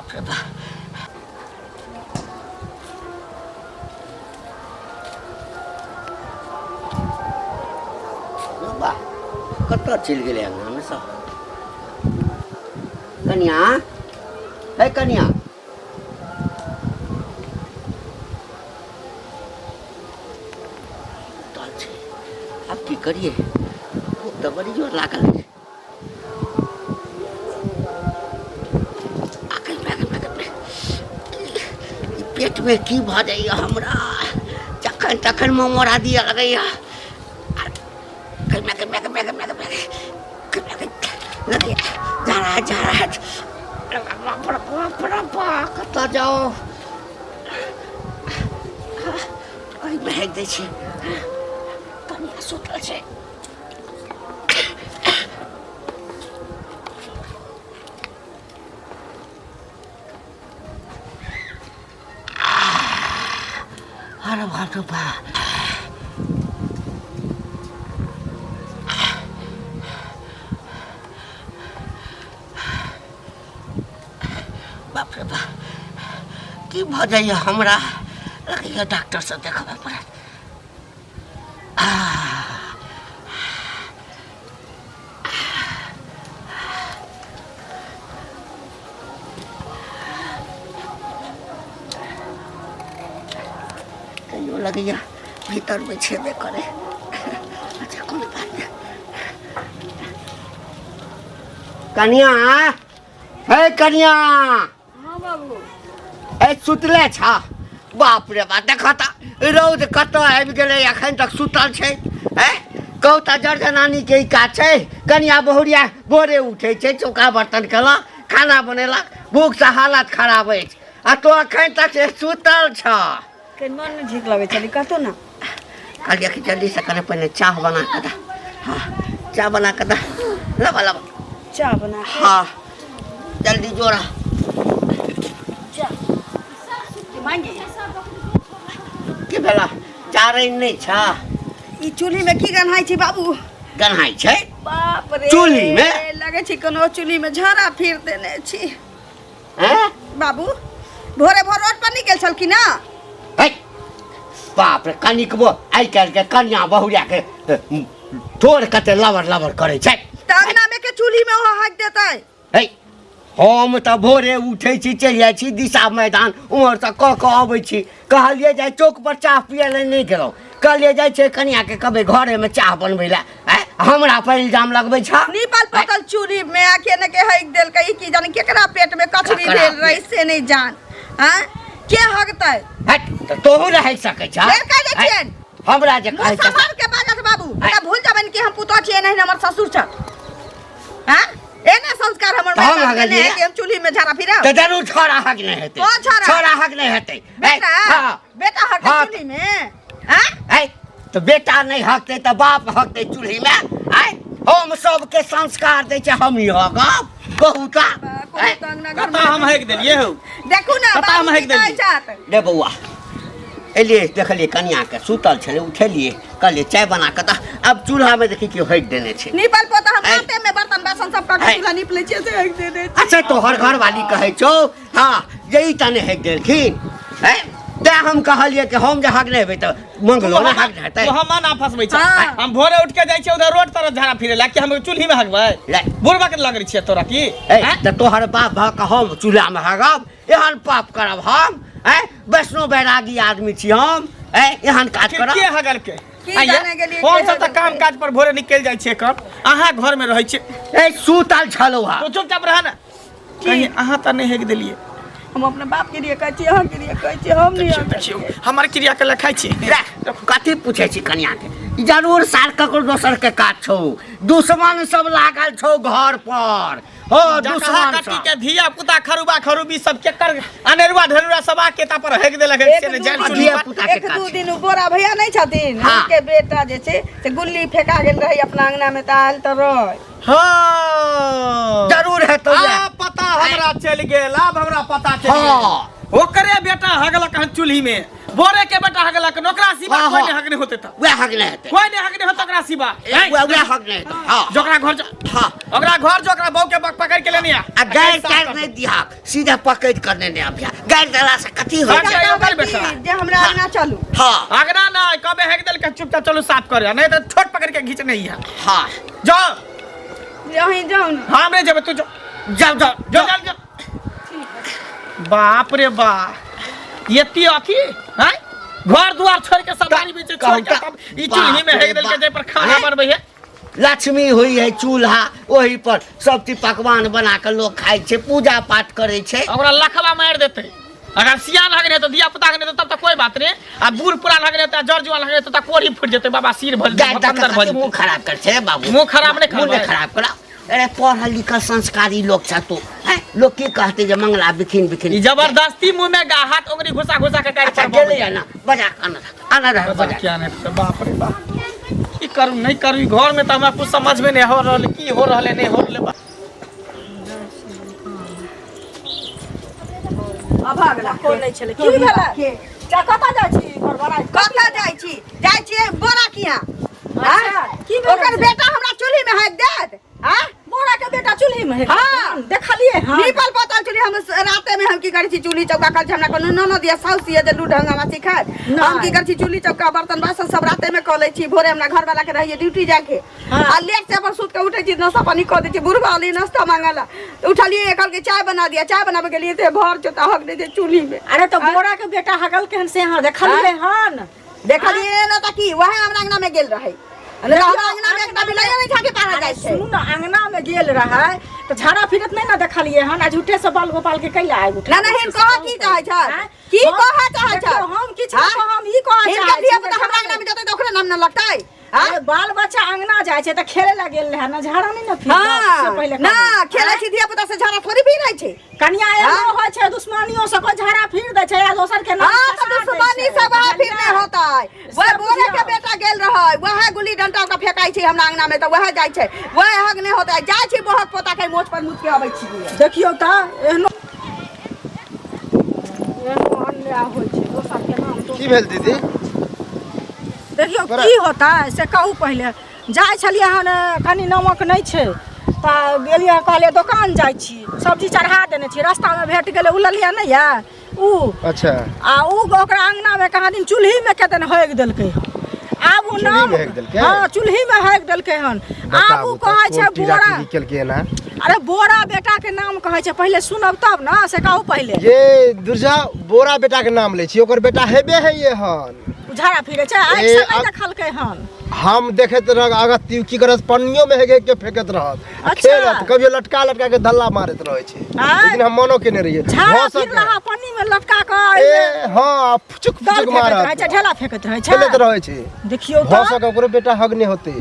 बाप रे बाप कत चल गए अंगना में सब कन्या है कन्या अब की करिए तो बड़ी जोर लागल है पेट में की भ जाइए हमरा जखन तखन मोरा दिया लगैया कत जाओ महक दै छै कनिया सुतल छै अरे बाप रे बाप बाप रे बाप की भ जाइए हमरा लगैया डॉक्टर से देखबे पड़त कहियो लगैया भीतर में छेबे करे अच्छा कोई बात नहीं कन्या है कन्या हाँ बाबू ए सुतले छा बाप रे बाप देखा ता रौद कत आबि गेलै अखन तक सुतल छै ए कहू ता जर्जनानी के का छै कन्या बहुरिया भोरे उठे छै चौका बर्तन केलक खाना बनेलक भूख से हालत खराब अछि आ तो अखन तक से सुतल छ के मन में ठीक लगे चली कहतो ना कहलिए कि जल्दी से करे पहले चाह बना के दा हाँ चाह बना के दा लबा लबा चाय बना के हाँ जल्दी जोड़ा मांगे की भेला चारै नहीं छा ई चूल्ही में की गन्हाई छी बाबू गन्हाई छै बाप रे चूल्ही में लगे छी कोनो चूल्ही में झाड़ा फिर देने छी हैं बाबू भोरे भोर रोड पर निकल छल की ना है बाप रे कनिकबो आइ काल्हि के कन्या बहुरिया के थोड़ कते लवर लवर करे छै अंगना में के चूल्ही में हो हाक देतै है हम तो भोरे उठे छी चलि जाइ छी दिशा मैदान उमहर से कह अबै छी कहलिए जाय चौक पर चाह पिए ले नहीं गेलौ कहलिए जाय छै कन्या के कबे घरे में चाह बनबै ले हमरा पर इल्जाम लगबै छ नीपल पकल चूल्ही में आके न के हक देल कई की जाने केकरा पेट में कचरी भेल रही से नहीं जान हैं के हकतै हट तो तोहू रह सकै छ फेर कह दै छियन हमरा जे कहै छ सफर के बाजत बाबू हमरा भूल जाबन कि हम पुतौ छियै नहीं हमर ससुर छ हैं एना संस्कार हमर माय ने कि हम चूल्ही में झाड़ा फिरब तो जरूर छोरा हक नहीं हेतै ओ छोरा हक नहीं हेतै बेटा हां बेटा हक चूल्ही में हैं तो बेटा नहीं हकते तो बाप हकते चूल्ही में हम सबके संस्कार दे छै हम ही हकब बहुत कता हम हक देलिए हो देखू ना कता हम हक देलिए रे बउआ एलिए देखलिए कन्या के सुतल छले उठेलिए कहलिए चाय बना के अब चूल्हा में देखी कि हक देने छै नीपल पोता हम हाथे में बर्तन बासन सब का चूल्हा नीप ले छियै से हक देने अच्छा तो हर घर वाली कहे छौ हां यही तने हक देलखिन हैं ते हम कहलिए कि हम जे हक नहीं हेबै त मंगलो ना हक हेतै तो हम ना फसबै छ हम भोरे उठ के जाय छी उधर रोड तरफ झाड़ा फिरे ला कि हम चूल्ही में हकबै बुढ़बा के लगै छियै तोरा की त तोहर बाप भ के हम चूल्हा में हगब एहन पाप करब हम वैष्णो बैरागी आदमी छी हम एहन काज करब के हगल के कौन सा त काम काज पर भोरे निकल जाय छै कब अहाँ घर में रहै छी सुतल छलौ हा तो चुपचाप रह ना कहीं अहाँ त नहीं हक देलिए हम अपने बाप के लिए कहै छी अहाँ के लिए कहै छी हम नहीं हमर क्रिया के लिखाई छी कथी पूछे छी कन्या के जरूर सार ककरो दोसर के काज छौ दुश्मन सब लागल छौ घर पर हो दुश्मन कटी के धिया पुता खरुबा खरुबी सब के कर अनेरुआ ढेरुआ सब आके ता पर हक देलक से ने जान धिया पुता के एक दो दिन बोरा भैया नहीं छथिन के बेटा जे छै से गुल्ली फेका गेल रही अपना अंगना में ताल त रह हां जरूर है तो पता हमरा चल गेल अब हमरा पता चल गेल ओकरे बेटा हगलक हन चूल्ही में बोरे के बेटा हगलक नौकरा सिवा हाँ, कोई हाँ। नहीं हगने होते त वे हक नहीं हेतै कोई नहीं हगने होत ओकरा सिवा वे हक नहीं हेतै हां जोकरा घर हां ओकरा घर जो ओकरा बहू के पकड़ के लेने आ गाय काट नहीं दिया सीधा पकड़ कर नहीं आबिया गाय दला से कथी हो अच्छा, ये ओकर बेटा। जे हमरा आगना चलू हां अगना ना कबे हेग देल के चुपचाप चलो साफ कर नहीं तो छोट पकड़ के खींच नहीं है हां जाओ यहीं जाओ ना हां हमरे जब तू जाओ जाओ जो चल बाप रे बा ये ती अथी हैं घर द्वार छोड़ के सब बारी बीच छोड़ के तब ई चूल्ही में हेग देल के जे पर खाना बनबै है लक्ष्मी हुई है चूल्हा वही पर सब चीज पकवान बना के लोग खाए छे पूजा पाठ करे छे ओकरा लखवा मार देते अगर सियान हगने तो दिया पुता हगने तो तब तक कोई बात नहीं आ बूढ़ पुरान हगने तो जड़ जुआन हगने तो कोढ़ी फूट जेते बाबा सिर भर गाय अंदर भर मुंह खराब कर छे बाबू मुंह खराब नहीं मुंह कर नहीं खराब करा अरे पढ़ल लिखल संस्कारी लोग छ तो हैं लोग की कहते जे मंगला बिखिन बिखिन ई जबरदस्ती मुंह में हाथ ओंगरी घुसा घुसा के काट अच्छा गेले है ना बजा आना रह पता बजा क्या नहीं तो बाप रे बाप की करूं नहीं करूं घर में तो हमरा कुछ समझ में नहीं हो रहल की हो रहले नहीं हो रहले अब भागला कोन नहीं छले की भेला चा कता जाइ छी घर बड़ा कतऽ जाइ छी बोरा किया अच्छा, की भेल ओकर से? बेटा हमरा चूल्ही में हाथ देत हां बोरा के बेटा चूल्ही में है हाँ। देखलिए हां नीपल पतल चूल्ही हम राते में हम की करै छी चूल्ही चौका कर हमरा कोनो ननद दिया साउस दिया जे लूड हंगामा सिखात हम की करै छी चूल्ही चौका बर्तन बासन सब राते में क लै छी भोरे हमरा घर वाला के रहिए ड्यूटी जाके हाँ। आ लेट से अपन सुत के उठै छी नाश्ता पानी क दै छी बुढ़वा वाली नाश्ता मांगला तो उठलिए कल के चाय बना दिया चाय बनावे के लिए ते भर चोता हक दे दे चूल्ही में अरे तो बोरा के बेटा हगल केहन से हां देखलिए हन देखलिए ना त की वहे हमरा अंगना में गेल रहे हमरा अंगना में एकटा बिलाइ नहीं था के पारा जाय छै सुनू ना अंगना में गेल रहा तो झाड़ा फिरत नहीं ना देखलिए हन आ झूठे से बाल गोपाल के कैला आइ उठा ना नहीं कह की चाहे छ की कह चाहे छ हम किछ हम ई कह इनका दिया पता हमरा अंगना में जते तो ओकरे नाम न लगतै अरे बाल बच्चा अंगना जाय छै त खेले ला गेल रहा ना झाड़ा नहीं ना फिर से पहले ना खेले छी दिया पता से झाड़ा थोड़ी भी रहे छै कन्या एगो होय छै दुश्मनियों से को झाड़ा फिर दे छै आ दोसर के नाम हां तो दुश्मनी सब आ फिर नहीं होता वह बोले के बेटा गेल रहे वह गुल्ली डंटा का फेकाई छै हमरा अंगना में तो वह जाय छै वह हग नहीं होता जाय छी बहुत पोता के मोछ पर मुछ के आबै छी देखियो त एहनो अन्य होय छै दोसर के नाम तो की भेल दीदी देखियो की होता है से कहू पहले जाय छलिए हन कनी नमक नहीं छै त गेलिए कहलिए दुकान जाय छी सब्जी चढ़ा देने छी रास्ता में भेट गेले उललिया नहीं है ऊ अच्छा आ ऊ ओकरा अंगना में कहाँ दिन चूल्ही में केतन होग देलकै आब ऊ चूल्ही नाम में हेक देलकै? हां चूल्ही में होग देलकै हन आब ऊ कहै छै बोरा केलकै ना अरे बोरा बेटा के नाम कहै छै पहले सुनब तब ना से कहू पहले ये दुर्जा बोरा बेटा के नाम ले छी ओकर बेटा हेबे है ये हन झाड़ा फिरे छै आइ ए, समय अब- देखलकै हन हम देखैत रह अगत की करत पन्नियों में हेगे के फेकत रहत आ अच्छा। खेलत कभी लटका लटका के धल्ला मारत रहे छै आँय? लेकिन हम मनो केने रहिए झाड़ा भऽ फिर सके रहा पन्नी में लटका के ए हां फुचुक फुचुक रहे छै मारत ढेला फेंकत रहे छै खेलत रहे छै देखियो भऽ त सके ओकरो बेटा हगने होते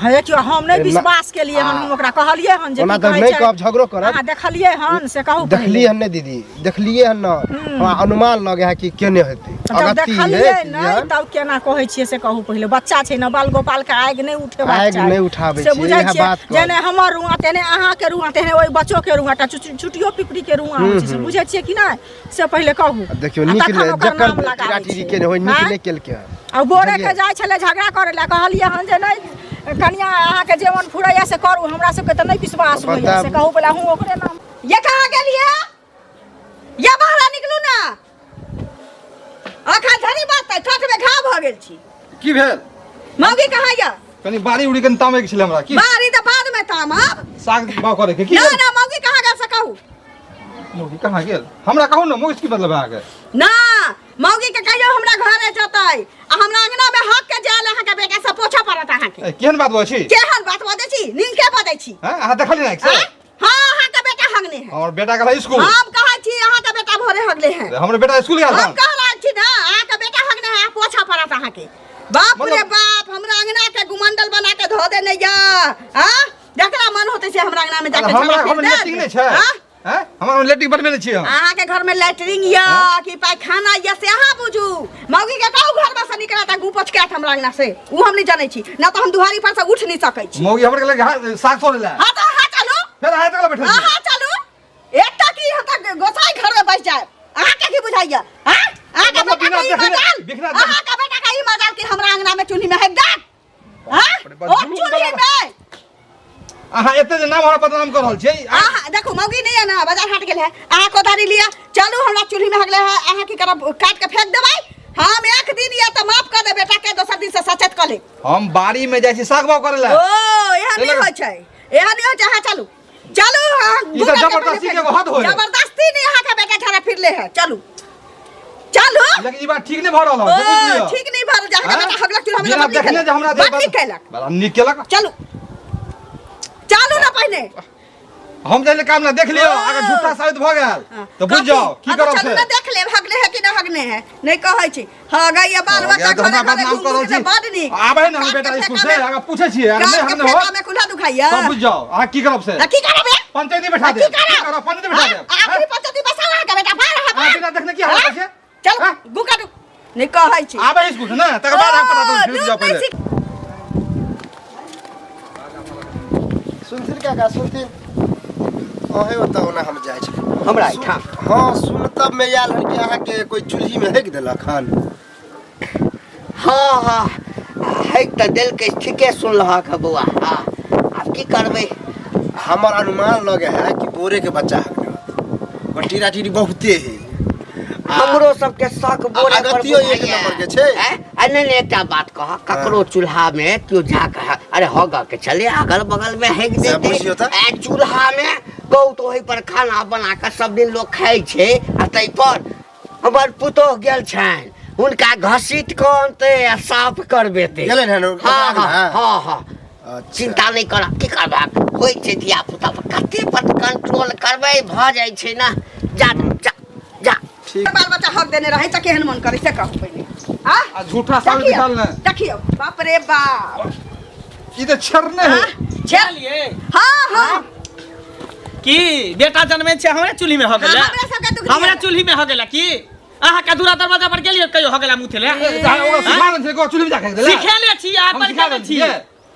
है देखियो हम नहीं ना- विश्वास के लिए हम ओकरा कहलिए हन जे ओना की तऽ कहै नहीं छै। कहब झगड़ो करत अहाँ देखलिए हन से कहू देखलिए हन ने दीदी देखलिए हन ना हमरा अनुमान लगे है कि केने हेतै जब अगत्ती देखलिए है नहीं तब केना कहै छियै से कहू पहिले बच्चा छै न बाल गोपाल के आगि नहीं उठेबाक आगि चाही। नहि उठाबै से छियै, बुझै इएह छियै बात कहब। जेने हमर रुआ तेने अहाँ के रुआ तेने ओइ बच्चो के रुआ टा छुटियो पिपड़ी के रुआ होइ छै से बुझै छियै कि नहीं से पहिले कहू देखियो आ नीक तखन ले ओकर जकर नाम लगाबै टीरा टीरी छियै। केने होय नीक आँय? ले केलकै आ बोरे के बुझलियै? जाय छले झगड़ा करे ला कहलिए हन जे नहीं कनिया अहाँ के जेवन फुरैया से करू हमरा सब के त नहीं विश्वास होइया बताब। से कहू पहिले हूं ओकरे नाम ये कहाँ गेलिए ये बाहर निकलू ना आखा धरी बात है ठठ में घाव भ गेल छी की भेल मौगी कहाँ या कनी बारी उड़ी कनी तामे के छले हमरा की बारी तो बाद में ताम अब साग बाव करे के की ना भेल? ना मौगी कहाँ गेल से कहू मौगी कहाँ गेल हमरा कहू ना मौगी की मतलब है आगे ना मौगी के कहियो हमरा घरे जतै आ हमरा अंगना में हक के जाल अहाँ के बेटा से पोछा पड़त अहाँ के केहन बात बोलै छी केहन बात बजै छी नीक के बजै छी हैं अहाँ देखली ना से आँय? हाँ अहाँ के बेटा हगने है और बेटा गेला स्कूल हम कहै छी अहाँ के बेटा भोरे हगले है हमर बेटा स्कूल गेल हम कह रहल छी ना अहाँ के बेटा हगने है पोछा पड़त अहाँ के बाप रे मतलब- बाप हमरा अंगना के गुमंडल बना के धो देने या हां जकरा मन होते से हमरा अंगना में जाके हमरा झगड़ा घर में लेटिंग नहीं छै हाँ? हैं हमरा लेटिंग बनबेले छी हम अहाँ के घर में लैट्रिन या कि पैखाना या से अहाँ बुझू मौगी के कहू घर में से निकलता गुपच के हमरा अंगना से उ हम नहीं जानै छी ना तो हम दुहारी पर से उठ नहीं सकै छी मौगी हमर के लगे साग तोड़ ले हां तो हां चलू फिर आए तक बैठल छी हां चलू एकटा की हता गोसाई घर में बैठ जाए अहाँ के की बुझाइया हां आका मतलब बेटा का ई मजाल बिखरा आका बेटा का ई मजाल कि हमरा अंगना में चूल्ही में हेक दे हां बाप, ओ जुलूम चूल्ही बड़ा में अहाँ एते जे नाम हमरा बदनाम कर रहल छै आहा देखो मौगी नहीं है ना बाजार हाट गेल है आहा कोदारी लिया चलू हमरा चूल्ही में हगले है आहा की करब काट के फेंक देबै हम एक दिन या त माफ कर दे बेटा के दोसर दिन से सचेत कर ले हम बाड़ी में जाइ छी साग बाग करे ला ओ एहन नहीं होय छै एहन नहीं होय छै हां चलू चलू हां ई त जबरदस्ती के हद होय जबरदस्ती नहीं आहा के बेटा छाड़ा फिर ले है चलू चलू लेकिन ई बात ठीक नहीं भ रहल है बुझ लियो ठीक नहीं भर जा के बेटा हगलक चूल्हा में बिना देखने जे हमरा बात नहीं कैलक बड़ा नीक केलक चलू चलू ना पहले हम जैसे काम ना देख लियो अगर झूठा साबित भ गेल तो बुझ जाओ की करब चलू से ना देख ले हगले है कि ना हगने है नहीं कहै छी हगै या बाल बच्चा तो हमरा बदनाम कर रहल छी बड नीक आबै न हम बेटा स्कूल से अगर पूछे छी अगर नहीं हमने हो में कुल्हा दुखाइया तो बुझ जाओ अहाँ की करब से की करबे पंचायती बैठा दे की करब पंचायती बैठा दे आखिरी पंचायती बसा के बेटा बाहर अहाँ बिना देखने की हाल छै चल गुका दु नहीं कहै छी आबै स्कूल से ना तकर बाद हम पता तो फिर जाओ पहले सुनथिन काका सुनथिन अहे बताओ ना हम जाइ छी हमरा ठाम हाँ सुन तब में आयल हन कि अहाँ के कोई चूल्ही में हेक देलक हन हाँ हाँ है तो दिल के ठीके सुन रहा है बउआ हाँ अब की करबे हमर अनुमान लगे है कि बोरे के बच्चा है बटीरा टीरी बहुते है हमरो सबके शक बोरे पर अगतियो एक नंबर के छै आ नहीं एकटा बात कह ककरो चूल्हा में क्यों जा के अरे होगा के चले अगल बगल में हेक सब बुझियो त। दे चूल्हा में कहू तो वही पर खाना बना के सब दिन लोग खाई छे आ तै पर हमर पुतोह गेल छन उनका घसीट के अनते आ साफ करबेते गेलन हन हाँ हाँ हाँ हाँ अच्छा चिंता नहीं कर की करबा होय छै धिया पुता पर कते पर कंट्रोल करबै भ जाय छै ना जा जा जा ठीक बाल बच्चा हक देने रहे त केहन मन करे से कहू पहले हां आ झूठा साबित निकाल ना देखियो बाप रे बाप ई तो छरने है चलिए हां हां की बेटा जन्मे छै हमरा चूल्ही में हो गेला हमरा सबके दुख हमरा चूल्ही में हो गेला की अहाँ का दूरा दरवाजा पर गेलिए कहियो हो गेला मुथे ले ओकरा सिखा दे को चूल्ही में जाके देला सिखेले छी आ पर सिखा गेले दे छी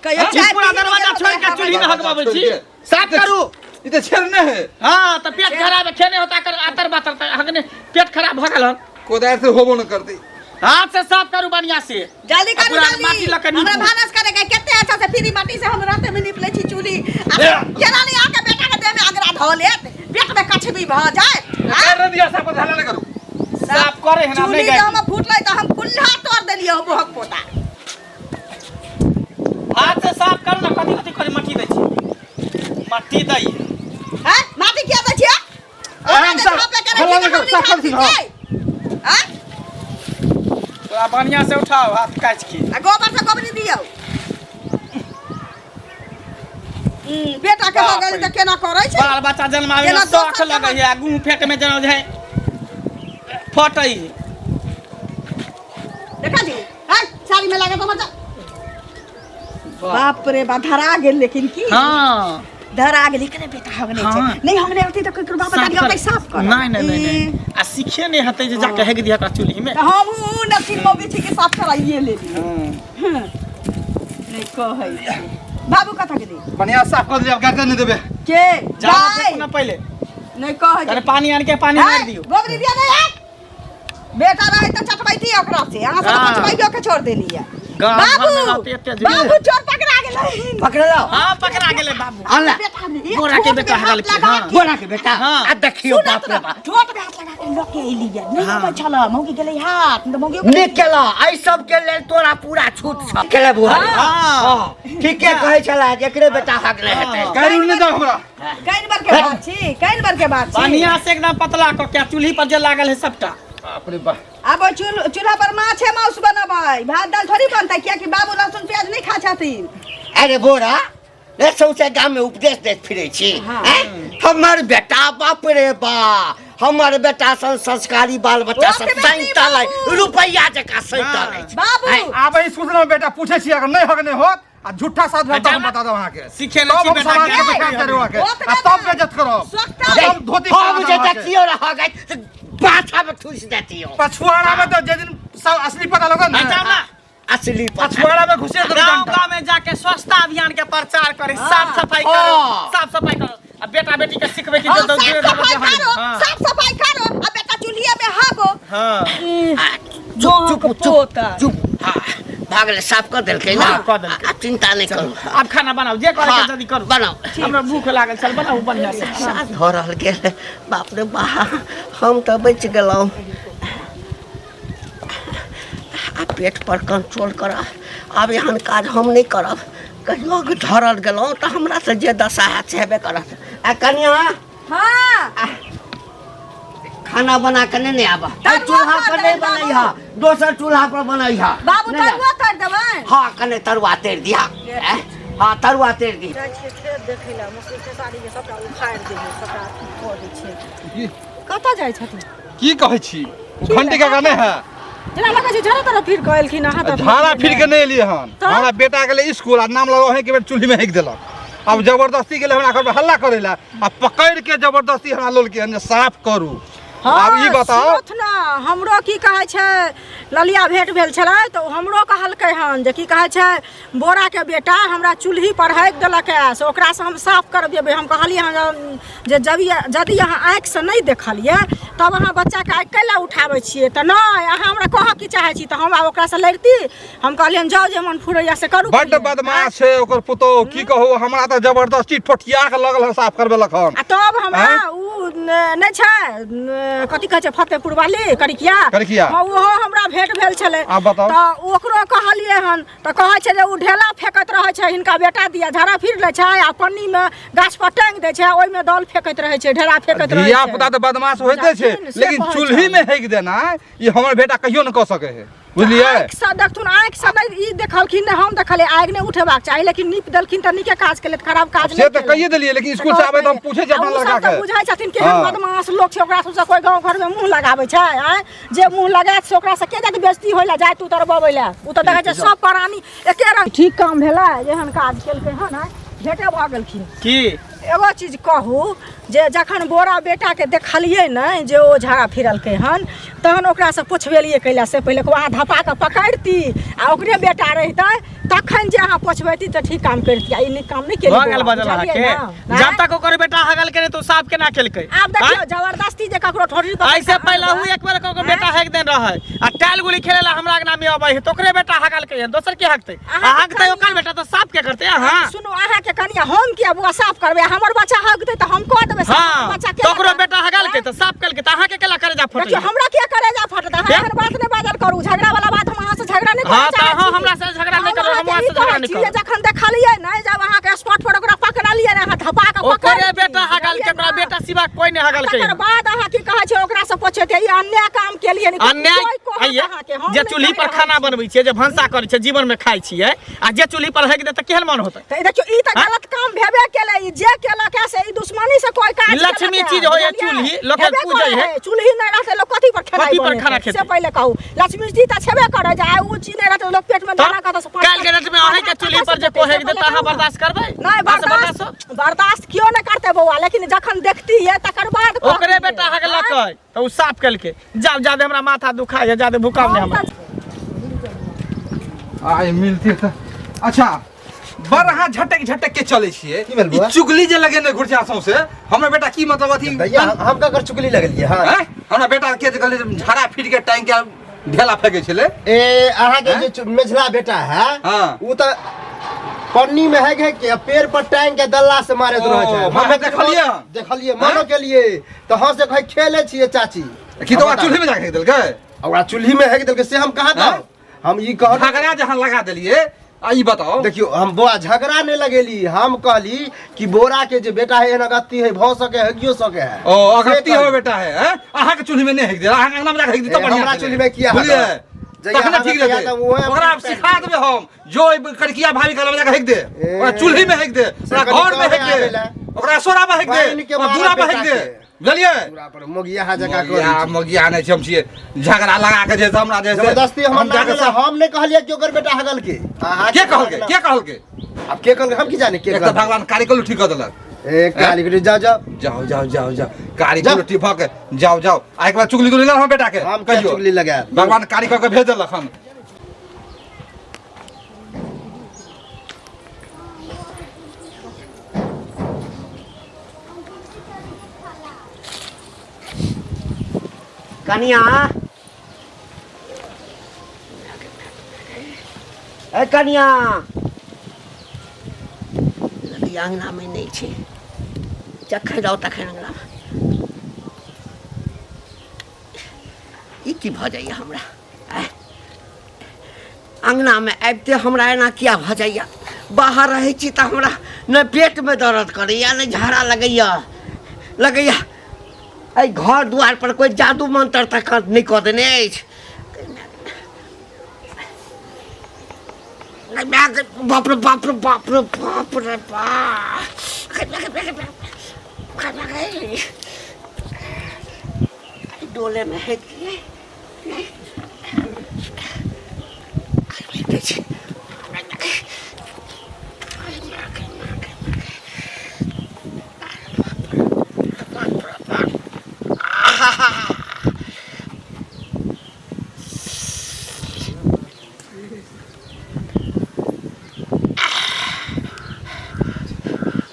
कहियो ई पूरा दरवाजा छोड़ के चूल्ही में हगबाबै छी साफ करू ई तो छरने है हां त पेट खराब है खेने होता कर आतर बातर हगने पेट खराब भ गेल कोदार से होबो न करते हाथ से साफ करू बढ़िया से जल्दी करू पूरा जल्दी माटी लके नीपू। हमरा भानस करे के केते अच्छा से फ्री माटी से हम राते में निपले छी चूल्ही केना नहीं आके बेटा के देह में अगरा धो लेत पेट में कछबी भ जाए अरे दिया साफ ध्यान न करू साफ करे है ना चूल्ही नहीं जब हम फूटले त हम कुल्हा तोड़ देलियो बोहक पोता हाथ से साफ करू ना कथि कथि करे मट्टी दै छी मट्टी दै हैं माटी किया दै छियै आराम से हल्ला नहीं करो साफ कर दी हां हैं तो बढ़िया से उठाओ हाथ काट के गोबर से गोबरी दियो बेटा के हो गेल त केना करै छै बाल बच्चा जन्मावे में जेना शौक दोसर लगे है गूं फेंक में जना है फटई देखा जी हैं साड़ी में लगा तो मत बाप रे बा धरा गेल लेकिन की हां धरा गेल करे बेटा हगने छै हाँ। नहीं हमने होती तो कोई बाप दादी ओतै साफ कर नहीं आ सीखे नहीं हते जे जाके हेग दिया का चूल्ही में हम उ नसीब मोगी छी के साफ कराइए ले ली नहीं कहै छी। बाबू कथा के दी बढ़िया साफ कर दिया गर्दन नहीं देबे के जा जाय ना पहले नहीं कहै अरे पानी आन के पानी मार दियो गोबरी दिया नहीं है बेटा रहे तो चटबैती ओकरा से अहाँ सब हाँ। चटबैयो के छोड़ देलिए गाँव बाबू घर में रहते एते जुड़े। बाबू चोर पकड़ा गेलै पकड़ लो हां पकड़ा गेले बाबू आला बेटा ने बोरा के बेटा हगल के हां बोला के बेटा हाँ। आ देखियो बाप रे बाप ठोट में हाथ लगा के लोग के एलिए नहीं होय छला मौगी गेलै हाथ तो मौगी निकला आई सब के लेल तोरा पूरा छूट छ केले बुआ हां ठीके कहै छला जेकरे बेटा हगले हेतै गाड़ी उड़ने दो हमरा कैन बार के बात छी कैन बार के बात छी बढ़िया से एकदम पतला को क्या चूल्ही पर जे लागल है सबटा बाप रे बाप अब चूल्हा पर माछ है मांस बनबै भात दाल थोड़ी बनतै किया कि बाबू लहसुन प्याज नहीं खा छथिन अरे बोरा ले सौसे गांव में उपदेश देत फिरै छी हाँ। हमर बेटा बाप रे बा हमर बेटा संस्कारी बाल बच्चा सब ओके बेटी सैंता लै बाबू। रुपैया जका सैंता लै छै बाबू आबै स्कूल में बेटा पूछे छी अगर नहीं हगने होत आ झूठा साथ भेटा हम बता दो वहां के सीखे तब नहीं हम बेटा समाज के के बेटा करो के ओतबे आ तब बेइज्जत करो सोचता तब धोती हम जे देखियो रह गई पाछा में ठुस देतियो पछुआड़ा में तो जे दिन सब असली पता लगा ना जाओ ना असली पछुआड़ा में घुसे तो गांव डंडा गांव में जाके स्वच्छता अभियान के प्रचार करे साफ सफाई हाँ। करो साफ सफाई करो अब बेटा बेटी के सिखबे की हाँ, जो साफ सफाई करो साफ सफाई करो अब बेटा चूल्ही कनिया में हागो हाँ चुप चुप चुप चुप हाँ भागले साफ कर देलकै ना हाँ, कर देलकै। आप चिंता नहीं करू अब खाना बनाओ जे करे हाँ, के जल्दी करू बनाओ। हमरा भूख लागल चल बनाऊ बढ़िया से साथ हो रहल गेल बाप रे बा हम तो बच गेलौं आ पेट पर कंट्रोल कर अब यहाँ काज हम नहीं करब कहियो धरल गेलौं तो हमरा से जे दशा हैत से हेबे करत आ कनिया हाँ खाना बना के नहीं आबा तरुआ चूल्हा कर पर दे नहीं बनैहा दोसर चूल्हा पर बनैहा बाबू नहीं तरुआ कर देबै हाँ कने तरुआ तेर दिया हाँ तरुआ तेर दी जाइ छियै खेत देखै लए मौसरी खेसारी सबटा उखाड़ि देबै सबटा कऽ दै छै कतऽ जाइ छथिन की कहै छी घंटी का गाने है जेना लगै छै झरा तरफ फिर कऽ एलखिन अहाँ तऽ झाड़ा फिर के नहीं एलिए हन तो? हमरा बेटा गेले स्कूल आ नाम लगो है कि बेटा चूल्ही में हेक देलक अब जबरदस्ती गेले हमरा घर पे हल्ला करे ला आ पकड़ के जबरदस्ती हमरा लोल के जे साफ करू अब ई बताओ सुनत ना हमरो की कहै छै ललिया भेंट भेल छलै तऽ हमरो कहलकै हन जे की कहै छै बोरा के बेटा हमरा चूल्ही पर हेक देलक है से ओकरा से हम साफ करबेबै हम कहलियै हन जे यदि अहाँ आँखि से नहीं देखलियै तब अहाँ बच्चा के आँखि कैला उठाबै छियै तऽ नहीं अहाँ हमरा कहऽ की चाहै छी तऽ हम आब ओकरा से लड़ती हम कहलियन जाओ जे मन फुरैया से करू बड्ड बदमाश छै ओकर पुतो की कहू हमरा तऽ जबरदस्ती ठोठिया के लगल है साफ करबेलक हन आ तब हमरा उ नहीं छै कथी कहै छै फतेहपुर वाली करिकिया हाँ ओहो हमरा भेंट भेल छलै आब बताउ तऽ ओकरो कहलियै हन तऽ कहै छै जे उ ढेला फेकैत रहै छै हिनका बेटा दिया झाड़ा फिर लै छै आ पन्नी में गाछ पर टांगि दै छै ओइ में दल फेकैत रहै छै ढेला फेकैत रहै छै धिया पुता तऽ बदमाश होइते छै लेकिन चूल्ही में हेक देना ई हमर बेटा कहियो न कह सकै है बुझलियै आँखि से देखथुन आँखि से नहीं ई देखलखिन ने हम देखलियै आगि नहीं उठेबाक चाही लेकिन नीप देलखिन तऽ नीके काज केलथि खराब काज से तऽ कहिए देलियै लेकिन स्कूल से आबै तऽ हम पूछे छै अपना लड़का के बुझाइ छथिन केहन बदमाश लोग छै ओकरा सबसे कोई गांव घर में मुंह लगाबै छै आय जे मुंह लगायत से ओकरा से के जात बेइज्जती होइला जाय तू तरबबै ला उ तऽ देखै छै सब प्राणी एके रंग ठीक काम भेलै जेहन काज केलकै हन भेटे भऽ गेलखिन की एगो चीज कहू जे जखन बोरा बेटा के देखलियै ने जे ओ झाड़ा फिरलकै हन तहन ओकरा से पुछबेलियै कैला से पहिले वहाँ धपा के पकड़ती आ ओकरे बेटा रहितै तखन जे अहाँ पुछबैती तऽ ठीक काम करती आ ई काम नहीं केली भगल बदल के जब तक ओकर बेटा हगल करे तो साफ केना केलकै आब देखियो जबरदस्ती जे ककरो ठोड़ी पर ऐसे पहले हु एक बार को बेटा हक देन रहे आ टाइल गुली खेले ला हमरा के नाम में आबै है तो ओकरे बेटा हगल के दोसर के हकते हकते ओकर बेटा तो साफ के करते हां सुनो अहाँ के कनिया हम किया बुआ साफ करबे हमर बच्चा हक दे त हम कह देबे हां तो ओकरो बेटा हगल के तो साफ केल के त अहाँ के केला करे जा फट देखियो हमरा के करे जा फट अहाँ एहन बात नहीं बाजल करू झगड़ा वाला बात हम अहाँ से झगड़ा नहीं हां त हां हमरा से झगड़ा नहीं करू हम अहाँ से झगड़ा नहीं करू जखन देखलियै नै जब अहाँ के स्पॉट पर ओकरा पकड़लियै ने अहाँ धपा के पकड़ ओकरे बेटा हगल के ओकरा बेटा सिवा कोई नहीं हगल के तकर बाद अहाँ की कहै छै ओकरा से पूछे ई अन्याय काम केलियै नहीं अन्याय आइए जे चूल्ही पर खाना बनबै छियै जे भंसा करै छै जीवन में खाइ छियै आ जे चूल्ही पर हक दे त केहन मन होतै त देखियो ई त गलत काम भेबे केलै ई जे केलक से ई दुश्मनी से कोई काज लक्ष्मी चीज होय चूल्ही लोग पूजै है चूल्ही नहीं रहते लोग कथी पर खाना खेतै से पहले कहू लक्ष्मी जी त छेबे करे जाय उ चीज नहीं रहते लोग पेट में दाना का तो काल के रात में अहे के चूल्ही पर जे कोहे दे त अहाँ बर्दाश्त करबै नहीं बर्दाश्त क्यों नहीं करते बउआ लेकिन जखन देखती है तकर बाद ओकरे बेटा हगलक त उ साफ केल के जाब जादे हमरा माथा दुखाय जादे भूकंप ने हमरा आइ मिलती त अच्छा बड़ अहाँ झटक झटक के चले छिए की भेल बउआ? ई चुगली जे लगेने घुरछा सौसे हमर बेटा की मतलब अथी भैया हम का कर चुगली लगलिए हां हैं हमरा बेटा के जे कहले झाड़ा फिर के टांग के ढेला फेंके छले ए अहाँ के जे मेझला बेटा है हां उ त पन्नी में है के पेड़ पर टांग के दल्ला से मारत रह छै हम देखलिए मानो के लिए तो हां से कहि खेले छिए चाची की तो चूल्ही में जाके देल गए ओकरा चूल्ही में है के देल के से हम कहा था हम ई कह झगड़ा जहां लगा देलिए आ ई बताओ देखियो हम बोआ झगड़ा नहीं लगेली हम कहली कि बोरा के जे बेटा है अगत्ती है भ सके हगियो सके है ओ अगत्ती हो बेटा है हैं अहाँ के चूल्ही में नहीं हेक दे अहाँ अंगना में जाके हेक दे तो बढ़िया हमरा चूल्ही में किया बोलिए तखने ठीक रहते रहते ओकरा सिखा देबे हम जो कड़किया भाभी कलम जाके हेक दे ओकरा चूल्ही में हेक दे ओकरा घर में हेक दे ओकरा सोरा में हेक दे दूरा में हेक दे बुझलिए पूरा पर मोगिया हा जगह या मोगिया नहीं छै हम छिए झगड़ा लगा के जे हमरा जे जबरदस्ती हम जाके हम नहीं कहलिए कि ओकर बेटा हगल के के कहल के अब के कहल हम की जाने के एक तो भगवान कारिकल ठीक कर देलक एक काली के जाओ जाओ जाओ जाओ जाओ जाओ कारिकल ठीक भऽ के जाओ जाओ आ एक बार चुगली गुली हम बेटा के हम कहियो चुगली लगा भगवान कारिकल के भेज देलक हम कनिया ए कनिया लगी अंगना में नहीं छे जखन जाओ तखन अंगना ई की भ जाइए हमरा अंगना में आबिते हमरा एना किया भ जाइए बाहर रहे छी त हमरा न पेट में दर्द करैया न झाड़ा लगैया ए घर द्वार पर कोई जादू मंत्र तक नहीं कऽ देने अछि बाप रे बाप रे बाप रे बाप रे डोले में है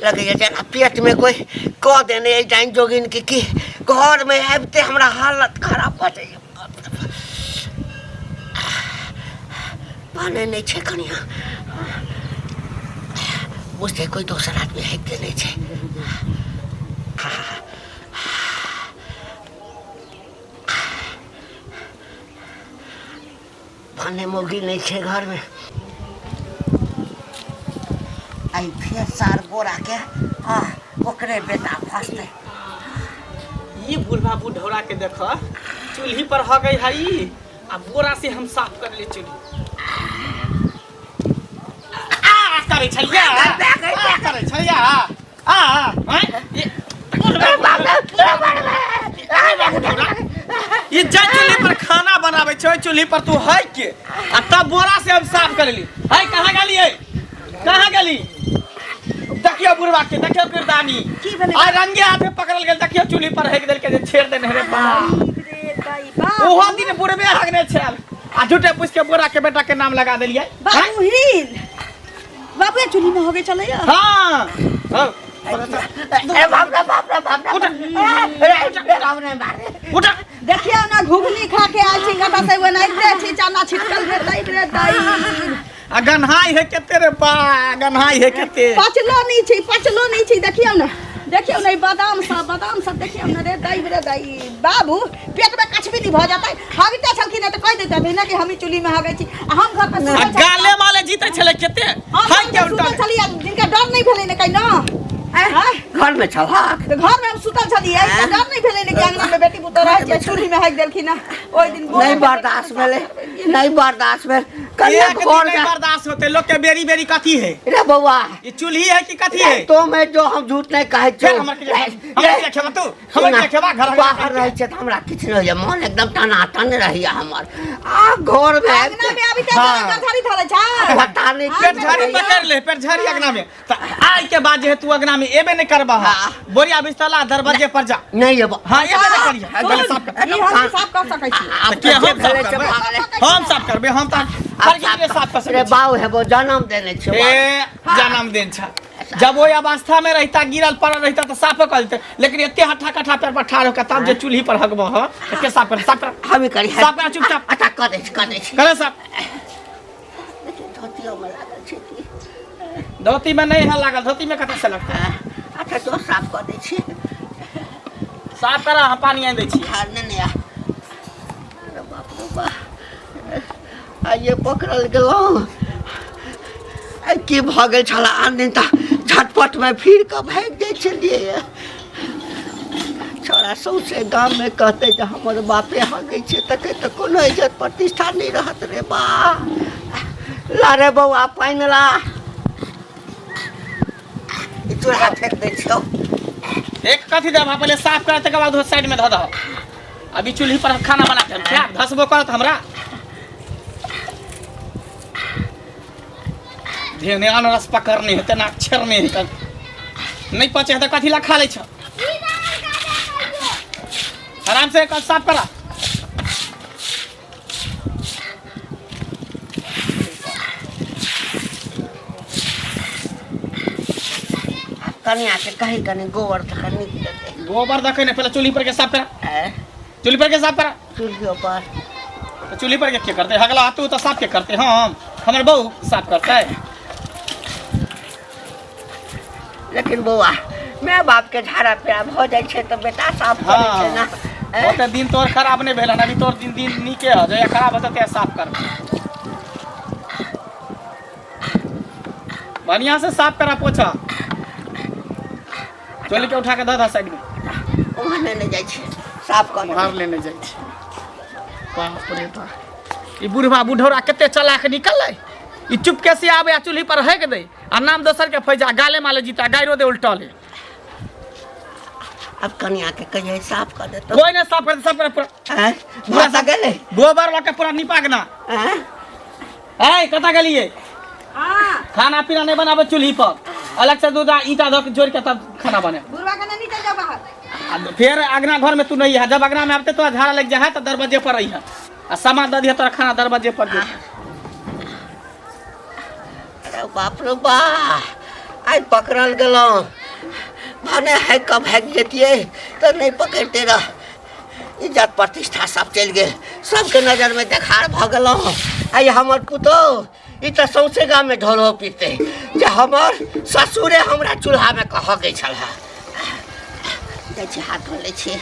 लगे जना पेट में कोई कह देने जाइन जोगिन की घर में आबते हमरा हालत खराब हो जाइए पाने नहीं छे कनिया बुझते कोई दोसर आदमी है के नहीं छे पाने मोगी नहीं छे घर में आई फिर सार बोरा के हाँ ओकरे बेटा फंसते ये बुढ़वा बुढ़ौरा के देख चूल्ही पर हो गई है आ बोरा से हम साफ कर ले चूल्ही करे छलिया करे छलिया ये जय चूल्ही पर खाना बनावे छै चूल्ही पर तू है के आ तब बोरा से हम साफ कर ली है कहाँ गेली देखियो बुढ़वा के देखियो किरदानी आ रंगे हाथे पकड़ल गेल देखियो चूल्ही पर हेक देल के जे छेड़ देने रे बाप ओहो दिन बुढ़वे हगने छल आ झूठे पूछ के बोरा के बेटा के नाम लगा देलिए बाबू चूल्ही में हो गए चले हां ए बाप रे उठ देखियो ना घुगनी खा के आई छी कता से बनाइते छी चना छिटकल रे दई आ गन्हाई है केते रे बा गन्हाई है केते पचलो नहीं छी देखियो ना बादाम सब देखियो ना रे दाई बाबू पेट में कछ भी नहीं भ जाता हगते छलखिन त कह देते ना कि हम चूल्ही में हगै छी हम घर पर गाले माले जीते छले केते है के उल्टा चलिए जिनका डर नहीं भेलै ने कहीं ना घर में छलक घर में हम सुतल छलिए डर नहीं भेलै ने कि अंगना में बेटी पुतौह रह छै चूल्ही में हग देलखिन ना ओइ दिन नहीं बर्दाश्त भेल कनिया घर नहीं बर्दाश्त होते लोग के बेरी कथी है रे बउआ ये चूल्ही है कि कथी है तो मैं जो हम झूठ नहीं कहै छी हमर के खेबा तू हमर के खेबा घर बाहर रहै छै त हमरा किछ नहीं होय मन एकदम टनाटन रहैया हमर आ घर में अंगना में अभी तक झाड़ी धरै छै पता नहीं पेट झाड़ी पकड़ ले पेट झाड़ी अंगना में त आई के बाद जे तू अंगना में एबे नहीं करबा बोरिया बिस्तला दरवाजे पर जा नहीं अब हां एबे नहीं करिया गले साफ कर हम साफ कर सकै छी हम साफ करबे हम त हर साफ कर रे बाऊ है वो जन्म देने छो ए जन्मदिन छ जब वो अवस्था में रहता गिरल पड़ल रहता तो साफ कर देते लेकिन एते हठा कठा पैर पर ठाड़ होकर तब जे चूल्ही पर हगबो ह के साफ कर हम ही करी साफ कर चुपचाप अच्छा कर दे करे साफ धोतियो में लागल छै की धोती में नहीं है लागल धोती में कतऽ से लगता है अच्छा तो साफ कर दे छी साफ करा हम पानी आनि दै छी नहीं अरे बाप रे बा आ ये पकड़ल गेलौं की भ गेल छला आन दिन त झटपट में फिर के भाग जाय छलिए छोरा सौसे गांव में कहते जे हमर बापे हगै छै त कोनो इज्जत प्रतिष्ठा नहीं रहत रे बा ला रे बउआ पानि ला चूल्हा फेंक दै छियौ एक कथी दे पहले साफ कर तकर बाद साइड में ध दह अभी चूल्ही पर खाना बना के क्या धसबो करत हमरा धेने अनरस पकड़ने है तना छेरने है नहीं पचे है तो कथी ला खा ले छ आराम से कल साफ करा कनिया के कहीं कनी गोबर तक निकल दे गोबर दखे ने पहले चूल्ही पर के साफ करा चूल्ही पर के साफ करा चूल्हियों पर। तो चूल्ही पर के करते हगला तू तो साफ के करते हम हमर बहू साफ करते। लेकिन बौआ मैं बाप के झाड़ा पेड़ा भ जाय छै तो बेटा साफ करे छै ना। ओते दिन तोर खराब नहीं भेल अभी तोर दिन नीके ह जे खराब होते ते साफ कर बढ़िया से साफ करा पोछा। चोली के उठा के दे साइड में वहां नहीं जाय छै साफ कर मार लेने जाय छै। बाप रे बाप ई बुढ़वा बुढ़ौरा कते चलाक निकललै। ई चुपके से आवे आ चूल्ही पर हैक दे आ नाम दोसर के फैजा गाले माले जीता गायरो दे उल्टा ले। अब कन्या के कहिए साफ कर दे तो कोई नहीं साफ कर सब पूरा हैं भाषा गेले गोबर लगा पूरा निपागना। हैं ए कता गेलिए हां खाना पीना नहीं बनाबे चूल्ही पर अलग से दूध ईटा धो के जोड़ के तब खाना बने। बुढ़वा के नहीं निकल जा बाहर। फिर अगना घर में तू नहीं है जब अगना में आते तो झाड़ा लग जाए तो दरवाजे पर रही है आ सामान दे दिया तो खाना दरवाजे पर दे। अरे बाप रे बा आज पकड़ल गेलो भने है कब भाग जेतिए तो नहीं पकड़ते रह। इज्जत प्रतिष्ठा सब चल गेल सबके नजर में देखार भ गेलो। आई हमर पुतो ई तो सौसे गाँव में ढोलो पीते जे हमर ससुरे हमरा चूल्हा में कह के छला। हाथ धो ले छी।